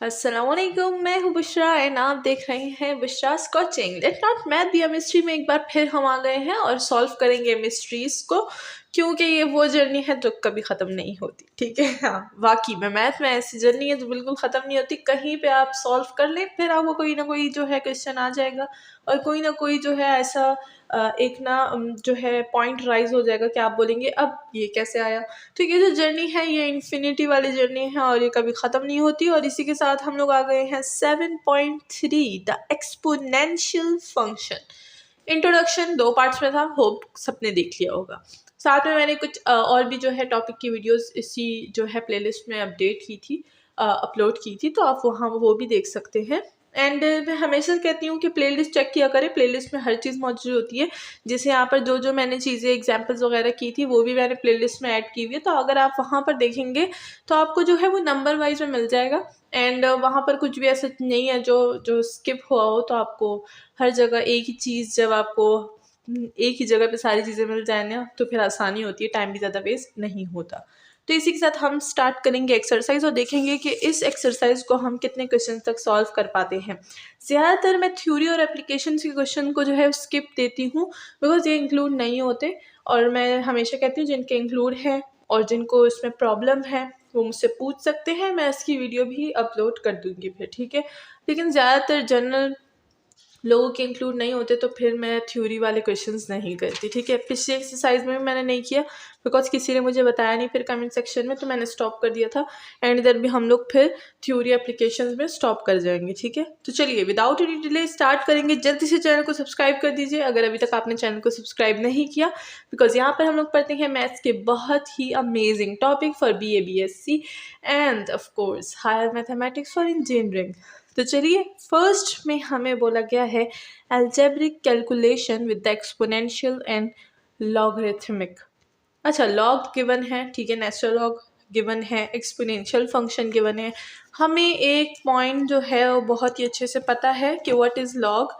अस्सलामुअलैकुम, मैं हूँ बुशरा एंड आप देख रहे हैं Bushra's coaching. Let not math be a mystery में एक बार फिर हम आ गए हैं और सॉल्व करेंगे मिस्ट्रीज को, क्योंकि ये वो जर्नी है जो कभी ख़त्म नहीं होती। ठीक है, हाँ वाकई में मैथ में ऐसी जर्नी है जो बिल्कुल ख़त्म नहीं होती। कहीं पे आप सॉल्व कर लें फिर आपको कोई ना कोई जो है क्वेश्चन आ जाएगा और कोई ना कोई जो है ऐसा एक ना जो है पॉइंट राइज हो जाएगा कि आप बोलेंगे अब ये कैसे आया। ठीक है, जो जर्नी है ये इन्फिनिटी वाली जर्नी है और ये कभी ख़त्म नहीं होती। और इसी के साथ हम लोग आ गए हैं 7.3 the exponential function. Introduction 2 parts में था, होप सबने देख लिया होगा। साथ में मैंने कुछ और भी जो है टॉपिक की वीडियोस इसी जो है प्लेलिस्ट में अपडेट की थी, अपलोड की थी, तो आप वहाँ वो भी देख सकते हैं। एंड मैं हमेशा कहती हूँ कि प्लेलिस्ट चेक किया करें, प्लेलिस्ट में हर चीज़ मौजूद होती है। जैसे यहाँ पर जो जो मैंने चीज़ें एग्जांपल्स वगैरह की थी वो भी मैंने प्लेलिस्ट में ऐड की हुई है, तो अगर आप वहाँ पर देखेंगे तो आपको जो है वो नंबर वाइज में मिल जाएगा। एंड वहाँ पर कुछ भी ऐसा नहीं है जो जो स्किप हुआ हो, तो आपको हर जगह एक ही चीज़, जब आपको एक ही जगह पे सारी चीज़ें मिल जाए ना तो फिर आसानी होती है, टाइम भी ज़्यादा वेस्ट नहीं होता। तो इसी के साथ हम स्टार्ट करेंगे एक्सरसाइज और देखेंगे कि इस एक्सरसाइज को हम कितने क्वेश्चन तक सॉल्व कर पाते हैं। ज़्यादातर मैं थ्योरी और एप्लीकेशन के क्वेश्चन को जो है स्किप देती हूँ, बिकॉज ये इंक्लूड नहीं होते। और मैं हमेशा कहती हूँ जिनके इंक्लूड है और जिनको इसमें प्रॉब्लम है वो मुझसे पूछ सकते हैं, मैं इसकी वीडियो भी अपलोड कर दूँगी फिर। ठीक है, लेकिन ज़्यादातर जनरल लोगों के इंक्लूड नहीं होते तो फिर मैं थ्योरी वाले क्वेश्चंस नहीं करती। ठीक है, पिछली एक्सरसाइज में भी मैंने नहीं किया बिकॉज किसी ने मुझे बताया नहीं फिर कमेंट सेक्शन में, तो मैंने स्टॉप कर दिया था। एंड इधर भी हम लोग फिर थ्योरी एप्लीकेशंस में स्टॉप कर जाएंगे। ठीक है, तो चलिए विदाउट एनी डिले स्टार्ट करेंगे। जल्दी से चैनल को सब्सक्राइब कर दीजिए अगर अभी तक आपने चैनल को सब्सक्राइब नहीं किया, बिकॉज यहाँ पर हम लोग पढ़ते हैं मैथ्स के बहुत ही amazing topic for BA BSc and of course higher mathematics for engineering. तो चलिए, फर्स्ट में हमें बोला गया है algebraic calculation with the exponential and logarithmic. अच्छा, लॉग गिवन है, ठीक है, नेचुरल लॉग गिवन है, एक्सपोनेंशियल फंक्शन गिवन है। हमें एक पॉइंट जो है वो बहुत ही अच्छे से पता है कि what is log,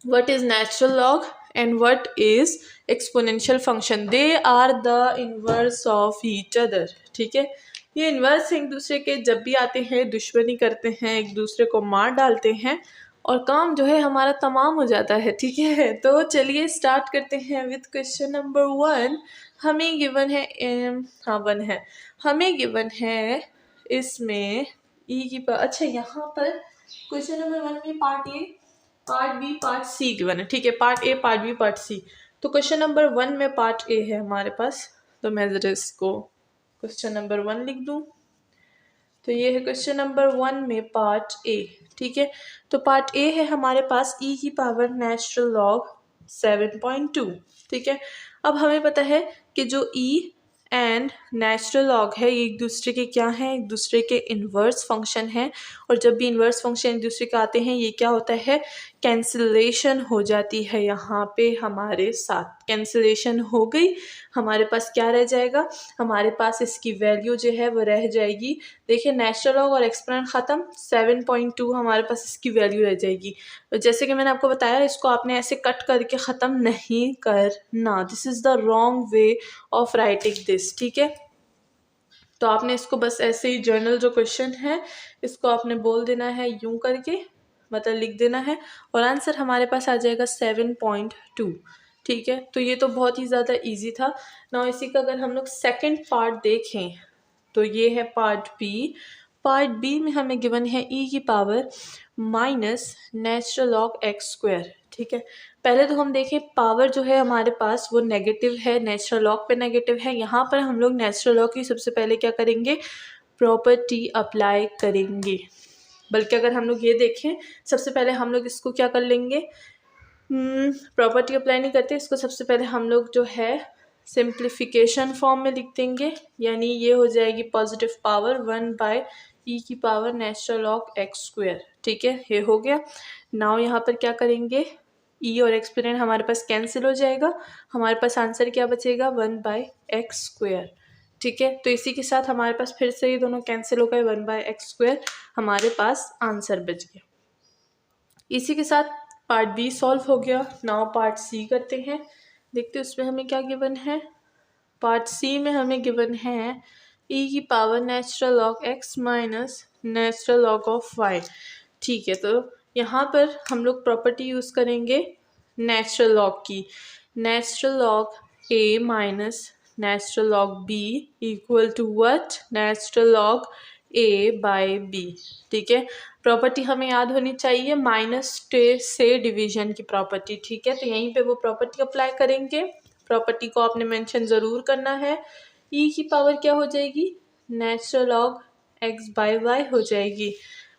what is natural log and what is exponential function. They are the inverse of each other. ठीक है, ये इन्वर्स एक दूसरे के जब भी आते हैं दुश्मनी करते हैं, एक दूसरे को मार डालते हैं और काम जो है हमारा तमाम हो जाता है। ठीक है, तो चलिए स्टार्ट करते हैं विद क्वेश्चन नंबर 1। हमें गिवन है हाँ 1 है, हमें गिवन है इसमें ई की अच्छा यहाँ पर क्वेश्चन नंबर 1 में part A, part B, part C given है। ठीक है, part A, part B, part C. तो क्वेश्चन नंबर 1 में पार्ट ए है हमारे पास, तो मैं जरा इसको क्वेश्चन नंबर 1 लिख दूं। तो ये है क्वेश्चन नंबर 1 में पार्ट ए। ठीक है, तो पार्ट ए है हमारे पास ई की पावर नेचुरल लॉग 7.2। ठीक है, अब हमें पता है कि जो ई एंड नेचुरल लॉग है ये एक दूसरे के क्या हैं, एक दूसरे के इन्वर्स फंक्शन हैं। और जब भी इन्वर्स फंक्शन एक दूसरे के आते हैं ये क्या होता है, कैंसिलेशन हो जाती है। यहाँ पे हमारे साथ कैंसिलेशन हो गई, हमारे पास क्या रह जाएगा, हमारे पास इसकी वैल्यू जो है वो रह जाएगी। देखिए, नेचुरल लॉग और एक्सपोनेंट ख़त्म, 7.2 हमारे पास इसकी वैल्यू रह जाएगी। जैसे कि मैंने आपको बताया, इसको आपने ऐसे कट करके ख़त्म नहीं करना, this is the wrong way of writing this. ठीक है, तो आपने इसको बस ऐसे ही जर्नल जो क्वेश्चन है इसको आपने बोल देना है यूं करके, मतलब लिख देना है और आंसर हमारे पास आ जाएगा 7.2। ठीक है, तो ये तो बहुत ही ज़्यादा इजी था ना। इसी का अगर हम लोग सेकंड पार्ट देखें तो ये है पार्ट बी। पार्ट बी में हमें गिवन है ई की power minus natural log x square. ठीक है, पहले तो हम देखें पावर जो है हमारे पास वो नेगेटिव है, नेचुरल लॉग पे नेगेटिव है। यहाँ पर हम लोग नेचुरल लॉग की सबसे पहले क्या करेंगे, प्रॉपर्टी अप्लाई करेंगे। बल्कि अगर हम लोग ये देखें सबसे पहले हम लोग इसको क्या कर लेंगे, प्रॉपर्टी अप्लाई नहीं करते, इसको सबसे पहले हम लोग जो है सिंप्लीफिकेशन फॉर्म में लिख देंगे। यानी ये हो जाएगी पॉजिटिव पावर 1/e की power natural log x square. ठीक है, ये हो गया। नाउ यहाँ पर क्या करेंगे, ई और एक्सपोनेंट हमारे पास कैंसिल हो जाएगा, हमारे पास आंसर क्या बचेगा 1/x स्क्वायर। ठीक है, तो इसी के साथ हमारे पास फिर से ये दोनों कैंसिल हो गए, 1/x स्क्वायर हमारे पास आंसर बच गया। इसी के साथ पार्ट बी सॉल्व हो गया। नाउ पार्ट सी करते हैं, देखते हैं उसमें हमें क्या गिवन है। पार्ट सी में हमें गिवन है ई की power natural log x minus natural log of y. ठीक है, तो यहाँ पर हम लोग प्रॉपर्टी यूज़ करेंगे नेचुरल लॉग की। Natural log a minus natural log b equal to what? Natural log a by b. ठीक है, प्रॉपर्टी हमें याद होनी चाहिए माइनस से डिवीजन की प्रॉपर्टी। ठीक है, तो यहीं पे वो प्रॉपर्टी अप्लाई करेंगे। प्रॉपर्टी को आपने मेंशन ज़रूर करना है। ई की पावर क्या हो जाएगी? Natural log x by y हो जाएगी।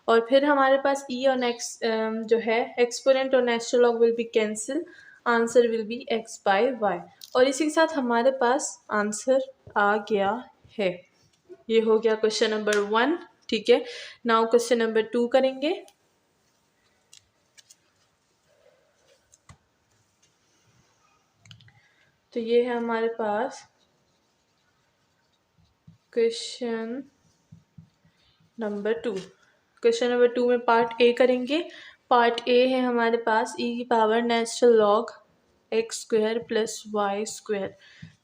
और फिर हमारे पास ई और एक्स जो है एक्सपोनेंट और natural log will be cancel, answer will be x by y. और इसी के साथ हमारे पास आंसर आ गया है। ये हो गया क्वेश्चन नंबर 1। ठीक है, नाउ क्वेश्चन नंबर 2 करेंगे। तो ये है हमारे पास क्वेश्चन नंबर 2। क्वेश्चन नंबर 2 में पार्ट ए करेंगे। पार्ट ए है हमारे पास ई की power natural log x square plus y square.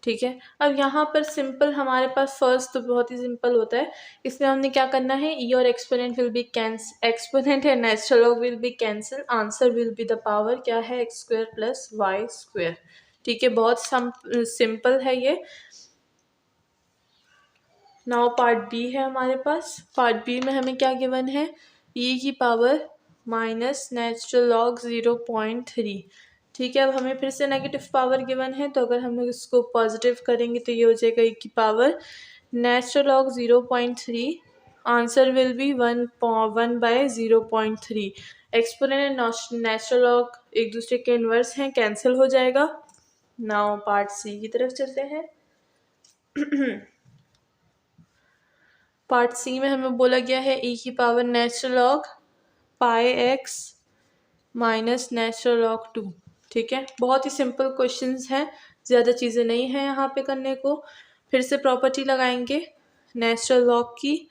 ठीक है, अब यहाँ पर सिंपल हमारे पास फर्स्ट तो बहुत ही सिंपल होता है। इसमें हमने क्या करना है, ई और exponent will be cancel, exponent है natural log will be cancel, answer will be the power क्या है? X square plus y square. ठीक है, बहुत सिंपल है ये। नाउ पार्ट बी है हमारे पास। पार्ट बी में हमें क्या गिवन है? ई की पावर माइनस नेचुरल लॉग 0.3। ठीक है, अब हमें फिर से नेगेटिव पावर गिवन है, तो अगर हम लोग इसको पॉजिटिव करेंगे तो ये हो जाएगा ई की power natural log 0.3, answer will B 1/0.3। Exponent and natural log एक दूसरे के इन्वर्स हैं, कैंसिल हो जाएगा। नाउ पार्ट सी की तरफ चलते हैं। पार्ट सी में हमें बोला गया है ई की power natural log pi x minus natural log 2। ठीक है, बहुत ही सिंपल क्वेश्चंस हैं, ज़्यादा चीज़ें नहीं हैं यहाँ पे करने को। फिर से प्रॉपर्टी लगाएंगे नेचुरल लॉग की,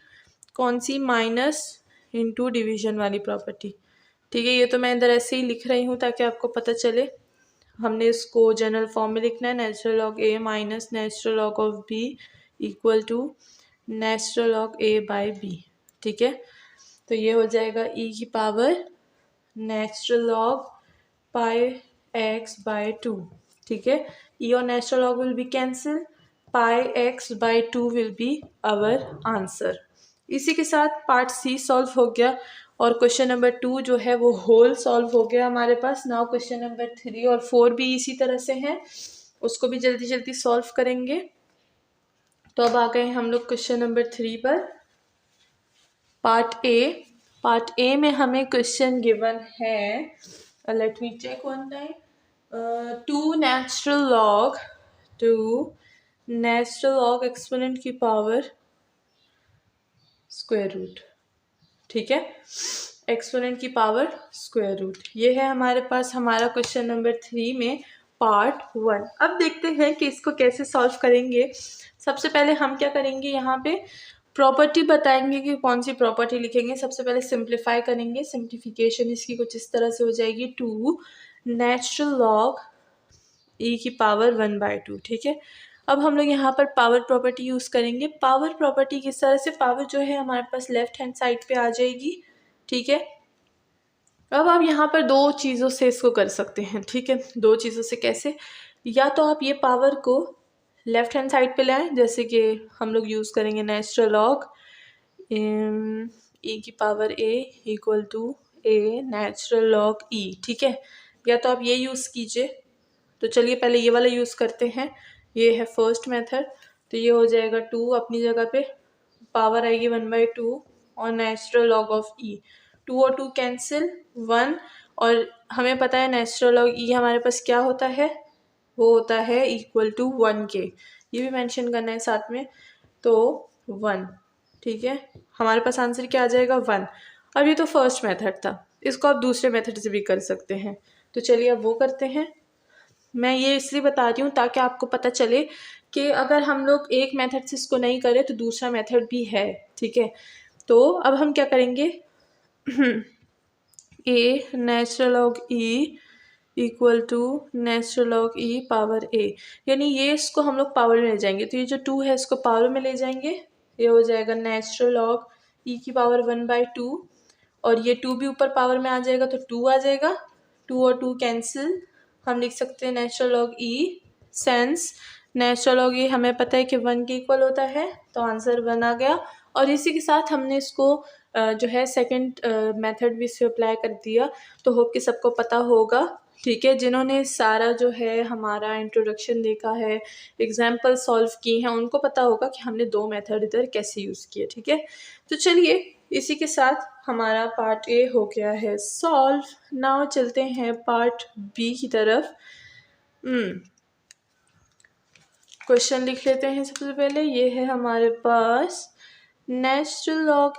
कौन सी? माइनस इनटू डिवीजन वाली प्रॉपर्टी। ठीक है, ये तो मैं इधर ऐसे ही लिख रही हूँ ताकि आपको पता चले। हमने इसको जनरल फॉर्म में लिखना है, natural log a minus natural log of b equal to natural log a by b. ठीक है, तो ये हो जाएगा ई की power natural log pi x by 2। ठीक है, ई और natural log will be cancel, pi x by 2 will be our answer. इसी के साथ पार्ट सी सॉल्व हो गया और क्वेश्चन नंबर 2 जो है वो होल सॉल्व हो गया हमारे पास। नाउ क्वेश्चन नंबर 3 और 4 भी इसी तरह से हैं, उसको भी जल्दी जल्दी सॉल्व करेंगे। तो अब आ गए हम लोग क्वेश्चन नंबर 3 पर। Part A. पार्ट ए में हमें क्वेश्चन गिवन है, let me check one time, 2 natural log exponent की पावर स्क्वायर रूट। ठीक है, एक्सपोनेंट की पावर स्क्वायर रूट, ये है हमारे पास हमारा क्वेश्चन नंबर 3 में पार्ट 1। अब देखते हैं कि इसको कैसे सॉल्व करेंगे। सबसे पहले हम क्या करेंगे, यहाँ पे प्रॉपर्टी बताएंगे कि कौन सी प्रॉपर्टी लिखेंगे। सबसे पहले सिंप्लीफाई करेंगे। सिंप्लीफिकेशन इसकी कुछ इस तरह से हो जाएगी, 2 नेचुरल लॉग ई की पावर 1/2। ठीक है, अब हम लोग यहाँ पर पावर प्रॉपर्टी यूज़ करेंगे। पावर प्रॉपर्टी किस तरह से, पावर जो है हमारे पास लेफ्ट हैंड साइड पे आ जाएगी। ठीक है, अब आप यहाँ पर दो चीज़ों से इसको कर सकते हैं। ठीक है, दो चीज़ों से कैसे? या तो आप ये पावर को लेफ्ट हैंड साइड पे लाएं, जैसे कि हम लोग यूज़ करेंगे नेचुरल लॉग ई की power a equal to a natural log e. ठीक है, या तो आप ये यूज़ कीजिए। तो चलिए पहले ये वाला यूज़ करते हैं, ये है फर्स्ट मेथड। तो ये हो जाएगा 2 अपनी जगह पे, पावर आएगी 1/2 और नेचुरल लॉग ऑफ ई, 2 और 2 कैंसिल 1। और हमें पता है नेचुरल लॉग ई हमारे पास क्या होता है, वो होता है इक्वल टू 1 के, ये भी मेंशन करना है साथ में, तो 1। ठीक है, हमारे पास आंसर क्या आ जाएगा 1। अब ये तो फर्स्ट मेथड था, इसको आप दूसरे मेथड से भी कर सकते हैं। तो चलिए अब वो करते हैं। मैं ये इसलिए बता रही हूँ ताकि आपको पता चले कि अगर हम लोग एक मेथड से इसको नहीं करें तो दूसरा मेथड भी है। ठीक है, तो अब हम क्या करेंगे, a natural log e equal to natural log e power a, यानी ये इसको हम लोग पावर में ले जाएंगे। तो ये जो 2 है इसको पावर में ले जाएंगे, ये हो जाएगा नेचुरल लॉग e⁻1/2 और ये 2 भी ऊपर पावर में आ जाएगा तो 2 आ जाएगा, 2 और 2 कैंसिल। हम लिख सकते हैं नेचुरल लॉग ई, सेंस नेचुरल लॉग ई हमें पता है कि 1 के इक्वल होता है, तो आंसर 1 आ गया। और इसी के साथ हमने इसको जो है सेकंड मेथड भी इससे अप्लाई कर दिया, तो होप कि सबको पता होगा। ठीक है, जिन्होंने सारा जो है हमारा इंट्रोडक्शन देखा है, एग्जाम्पल सॉल्व की हैं, उनको पता होगा कि हमने 2 मेथड इधर कैसे यूज़ किए। ठीक है, तो चलिए इसी के साथ हमारा पार्ट ए हो गया है सॉल्व। नाउ चलते हैं पार्ट बी की तरफ। क्वेश्चन लिख लेते हैं सबसे पहले। ये है हमारे पास नेचुरल लॉग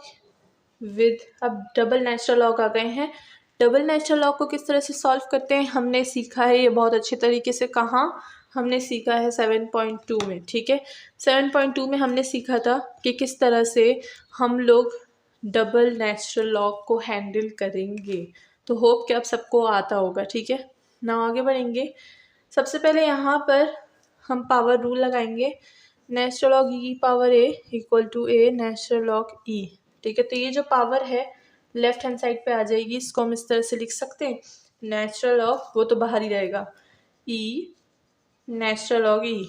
विद, अब डबल नेचुरल लॉग आ गए हैं। डबल नेचुरल लॉग को किस तरह से सॉल्व करते हैं हमने सीखा है ये बहुत अच्छे तरीके से। कहाँ हमने सीखा है 7.2 में। ठीक है, 7.2 में हमने सीखा था कि किस तरह से हम लोग डबल नेचुरल लॉग को हैंडल करेंगे, तो होप कि अब सबको आता होगा। ठीक है, ना आगे बढ़ेंगे। सबसे पहले यहाँ पर हम पावर रूल लगाएंगे। Natural log e power a equal to a natural log e. ठीक है, तो ये जो पावर है लेफ्ट हैंड साइड पे आ जाएगी, इसको हम इस तरह से लिख सकते हैं नेचुरल लॉग, वो तो बाहर ही रहेगा, ई नेचुरल लॉग ई।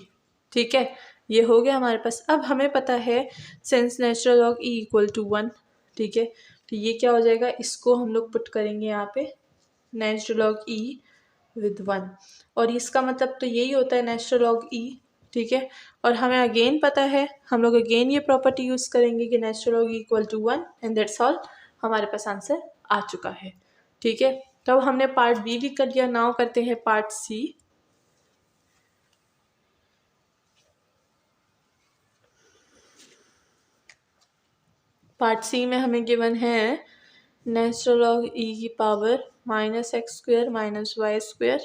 ठीक है, ये हो गया हमारे पास। अब हमें पता है since natural log e equal to 1, ठीक है, तो ये क्या हो जाएगा, इसको हम लोग पुट करेंगे यहाँ पे नेचुरल लॉग ई विद 1, और इसका मतलब तो यही होता है नेचुरल लॉग ई। ठीक है, और हमें अगेन पता है, हम लोग अगेन ये प्रॉपर्टी यूज़ करेंगे कि natural log e equal to 1 and that's all. हमारे पास आंसर आ चुका है। ठीक है, तो अब हमने पार्ट बी भी कर लिया। नाउ करते हैं पार्ट सी। पार्ट सी में हमें गिवन है नेचुरल लॉग ई की पावर -x² - y²।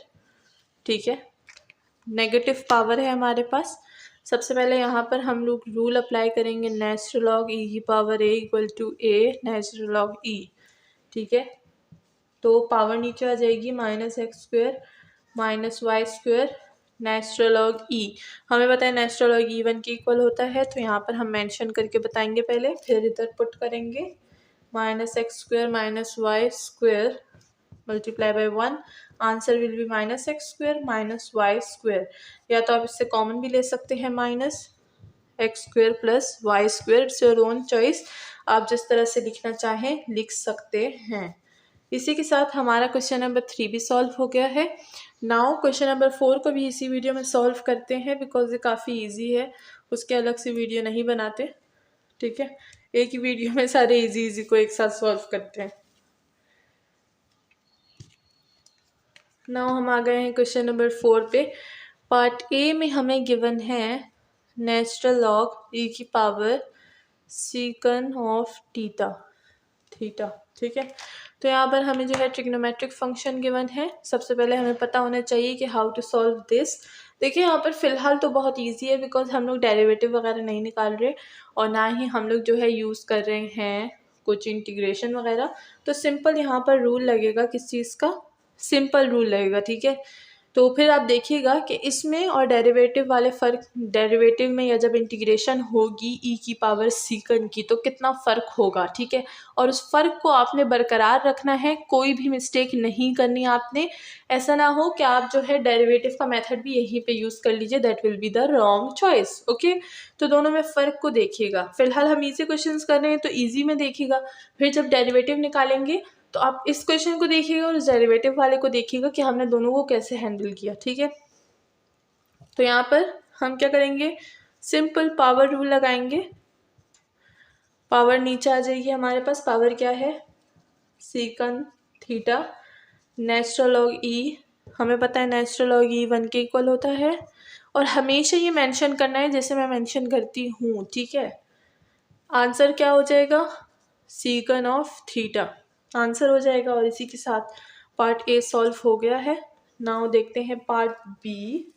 ठीक है, नेगेटिव पावर है हमारे पास। सबसे पहले यहाँ पर हम लोग रूल अप्लाई करेंगे नेचुरल लॉग ई की power a equal to a natural log e. ठीक है, तो पावर नीचे आ जाएगी -x² - y² नेचुरल लॉग ई। हमें पता है नेचुरल लॉग ई 1 के इक्वल होता है, तो यहाँ पर हम मेंशन करके बताएंगे पहले, फिर इधर पुट करेंगे -x² - y² multiply by 1। Answer will B -x² - y², या तो आप इससे कॉमन भी ले सकते हैं -x² + y²। It's your own choice, आप जिस तरह से लिखना चाहें लिख सकते हैं। इसी के साथ हमारा क्वेश्चन नंबर 3 भी सॉल्व हो गया है। नाउ क्वेश्चन नंबर 4 को भी इसी वीडियो में सॉल्व करते हैं, बिकॉज ये काफ़ी इजी है, उसके अलग से वीडियो नहीं बनाते। ठीक है, एक ही वीडियो में सारे इजी को एक साथ सॉल्व करते हैं। नाउ हम आ गए हैं क्वेश्चन नंबर 4 पे। पार्ट ए में हमें गिवन है नेचुरल लॉग ई की पावर सीकन ऑफ थीटा। ठीक है, तो यहाँ पर हमें जो है ट्रिग्नोमेट्रिक फंक्शन गिवन है। सबसे पहले हमें पता होना चाहिए कि हाउ टू सॉल्व दिस। देखिए यहाँ पर फ़िलहाल तो बहुत इजी है, बिकॉज हम लोग डेरिवेटिव वगैरह नहीं निकाल रहे और ना ही हम लोग जो है यूज़ कर रहे हैं कुछ इंटीग्रेशन वगैरह। तो सिंपल यहाँ पर रूल लगेगा, किस चीज़ का, सिंपल रूल लगेगा। ठीक है, तो फिर आप देखिएगा कि इसमें और डेरिवेटिव वाले फ़र्क, डेरिवेटिव में या जब इंटीग्रेशन होगी ई की पावर सीकन की, तो कितना फ़र्क होगा। ठीक है, और उस फ़र्क को आपने बरकरार रखना है, कोई भी मिस्टेक नहीं करनी आपने। ऐसा ना हो कि आप जो है डेरिवेटिव का मेथड भी यहीं पे यूज़ कर लीजिए, that will be the wrong choice. Okay, तो दोनों में फ़र्क को देखिएगा। फिलहाल हम ईजी क्वेश्चंस कर रहे हैं, तो ईजी में देखिएगा, फिर जब डेरिवेटिव निकालेंगे तो आप इस क्वेश्चन को देखिएगा और इस डेरिवेटिव वाले को देखिएगा कि हमने दोनों को कैसे हैंडल किया। ठीक है, तो यहाँ पर हम क्या करेंगे, सिंपल पावर रूल लगाएंगे। पावर नीचे आ जाएगी हमारे पास, पावर क्या है, सीकन थीटा। नेचुरल लॉग ई, हमें पता है नेचुरल लॉग ई 1 के इक्वल होता है, और हमेशा ये मेंशन करना है जैसे मैं मेंशन करती हूँ। ठीक है, आंसर क्या हो जाएगा, सीकन ऑफ थीटा आंसर हो जाएगा। और इसी के साथ पार्ट ए सॉल्व हो गया है। नाउ देखते हैं पार्ट बी।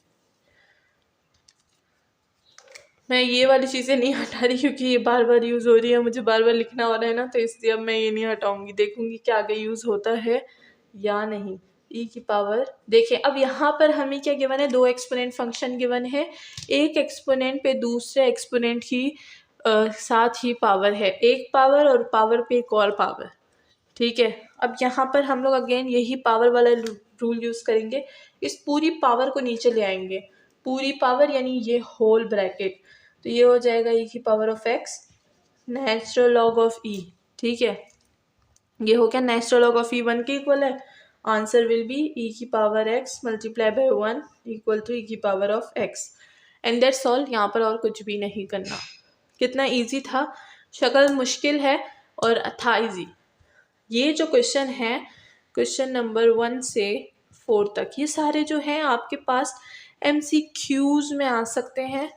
मैं ये वाली चीज़ें नहीं हटा रही क्योंकि ये बार बार यूज़ हो रही है, मुझे बार बार लिखना हो रहा है ना, तो इसलिए अब मैं ये नहीं हटाऊंगी, देखूंगी कि आगे यूज़ होता है या नहीं। ई की पावर, देखिए अब यहाँ पर हमें क्या गिवन है, 2 एक्सपोनेंट फंक्शन गिवन है। एक एक्सपोनेंट पे दूसरे एक्सपोनेंट की साथ ही पावर है, एक पावर और पावर पे एक और पावर, ठीक है। अब यहाँ पर हम लोग अगेन यही पावर वाला रूल यूज़ करेंगे, इस पूरी पावर को नीचे ले आएंगे, पूरी पावर यानी ये होल ब्रैकेट, तो ये हो जाएगा e की power of x natural log of e, ठीक है। ये हो गया नेचुरल लॉग ऑफ e 1 के इक्वल है, आंसर विल बी e की power x multiply by 1 equal to e की power of x, and that's all. यहाँ पर और कुछ भी नहीं करना। कितना इजी था, शक्ल मुश्किल है और था इजी। ये जो क्वेश्चन है, क्वेश्चन नंबर 1 से 4 तक, ये सारे जो हैं आपके पास MCQs में आ सकते हैं।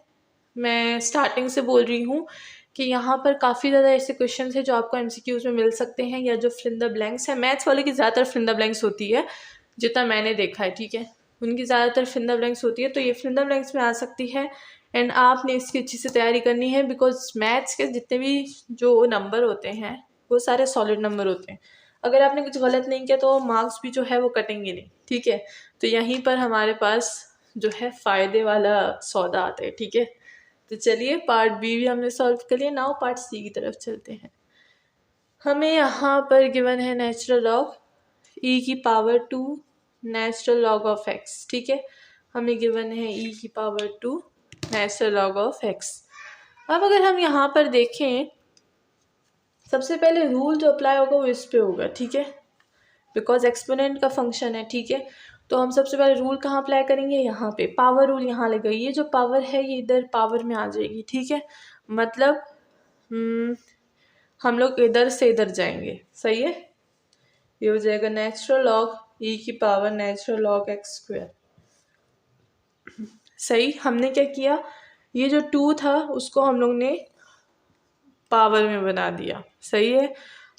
मैं स्टार्टिंग से बोल रही हूँ कि यहाँ पर काफ़ी ज़्यादा ऐसे क्वेश्चन हैं जो आपको MCQs में मिल सकते हैं, या जो फिल इन द ब्लैंक्स है। मैथ्स वाले की ज़्यादातर फिल इन द ब्लैंक्स होती है, जितना मैंने देखा है, ठीक है, उनकी ज़्यादातर फिल इन द ब्लैंक्स होती है, तो ये फिल इन द ब्लैंक्स में आ सकती है। एंड आपने इसकी अच्छी से तैयारी करनी है, बिकॉज मैथ्स के जितने भी जो नंबर होते हैं वो सारे सॉलिड नंबर होते हैं। अगर आपने कुछ गलत नहीं किया तो मार्क्स भी जो है वो कटेंगे नहीं, ठीक है। तो यहीं पर हमारे पास जो है फ़ायदे वाला सौदा आता है, ठीक है। तो चलिए पार्ट बी भी हमने सॉल्व कर लिया, नाउ पार्ट सी की तरफ चलते हैं। हमें यहाँ पर गिवन है नेचुरल लॉग e की power 2 natural log of x, ठीक है। हमें गिवन है e की power 2 natural log of x। अब अगर हम यहाँ पर देखें, सबसे पहले रूल जो अप्लाई होगा वो इस पे होगा, ठीक है, बिकॉज एक्सपोनेंट का फंक्शन है, ठीक है। तो हम सबसे पहले रूल कहाँ अप्लाई करेंगे, यहाँ पे पावर रूल यहाँ लगा। ये जो पावर है ये इधर पावर में आ जाएगी, ठीक है। मतलब हम लोग इधर से इधर जाएंगे, सही है। ये हो जाएगा नेचुरल लॉग e की power natural log x square. सही, हमने क्या किया, ये जो 2 था उसको हम लोग ने पावर में बना दिया, सही है।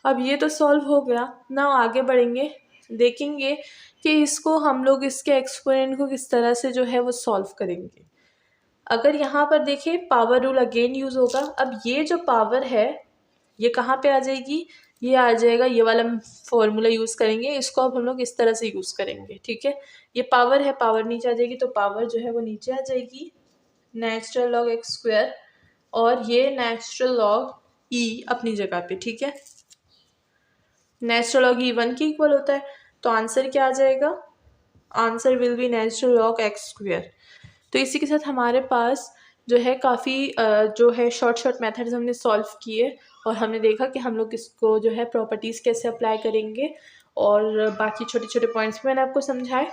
अब ये तो सॉल्व हो गया ना, आगे बढ़ेंगे, देखेंगे कि इसको हम लोग इसके एक्सपोनेंट को किस तरह से जो है वो सॉल्व करेंगे। अगर यहाँ पर देखें पावर रूल अगेन यूज़ होगा। अब ये जो पावर है ये कहाँ पे आ जाएगी, ये आ जाएगा, ये वाला फॉर्मूला यूज़ करेंगे, इसको अब हम लोग इस तरह से यूज़ करेंगे, ठीक है। ये पावर है, पावर नीचे आ जाएगी, तो पावर जो है वो नीचे आ जाएगी नेचुरल लॉग एक्स स्क्वायर, और ये नेचुरल लॉग e अपनी जगह पे, ठीक है। नेचुरल लॉग e 1 के इक्वल होता है, तो आंसर क्या आ जाएगा, answer will B natural log x square. तो इसी के साथ हमारे पास जो है काफ़ी जो है शॉर्ट मेथड्स हमने सॉल्व किए, और हमने देखा कि हम लोग इसको जो है प्रॉपर्टीज़ कैसे अप्लाई करेंगे, और बाकी छोटे छोटे पॉइंट्स भी मैंने आपको समझाए।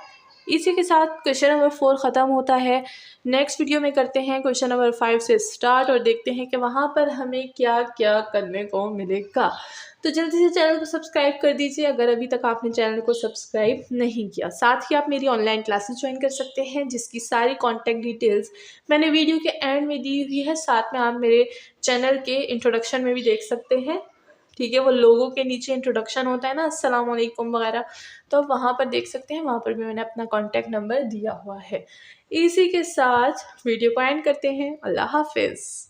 इसी के साथ क्वेश्चन नंबर 4 ख़त्म होता है। नेक्स्ट वीडियो में करते हैं क्वेश्चन नंबर 5 से स्टार्ट, और देखते हैं कि वहाँ पर हमें क्या क्या करने को मिलेगा। तो जल्दी से चैनल को सब्सक्राइब कर दीजिए अगर अभी तक आपने चैनल को सब्सक्राइब नहीं किया। साथ ही आप मेरी ऑनलाइन क्लासेस ज्वाइन कर सकते हैं, जिसकी सारी कॉन्टैक्ट डिटेल्स मैंने वीडियो के एंड में दी हुई है। साथ में आप मेरे चैनल के इंट्रोडक्शन में भी देख सकते हैं, ठीक है। वो लोगों के नीचे इंट्रोडक्शन होता है ना, अस्सलाम वालेकुम वगैरह, तो आप वहाँ पर देख सकते हैं, वहाँ पर भी मैंने अपना कॉन्टैक्ट नंबर दिया हुआ है। इसी के साथ वीडियो को एंड करते हैं। अल्लाह हाफिज़।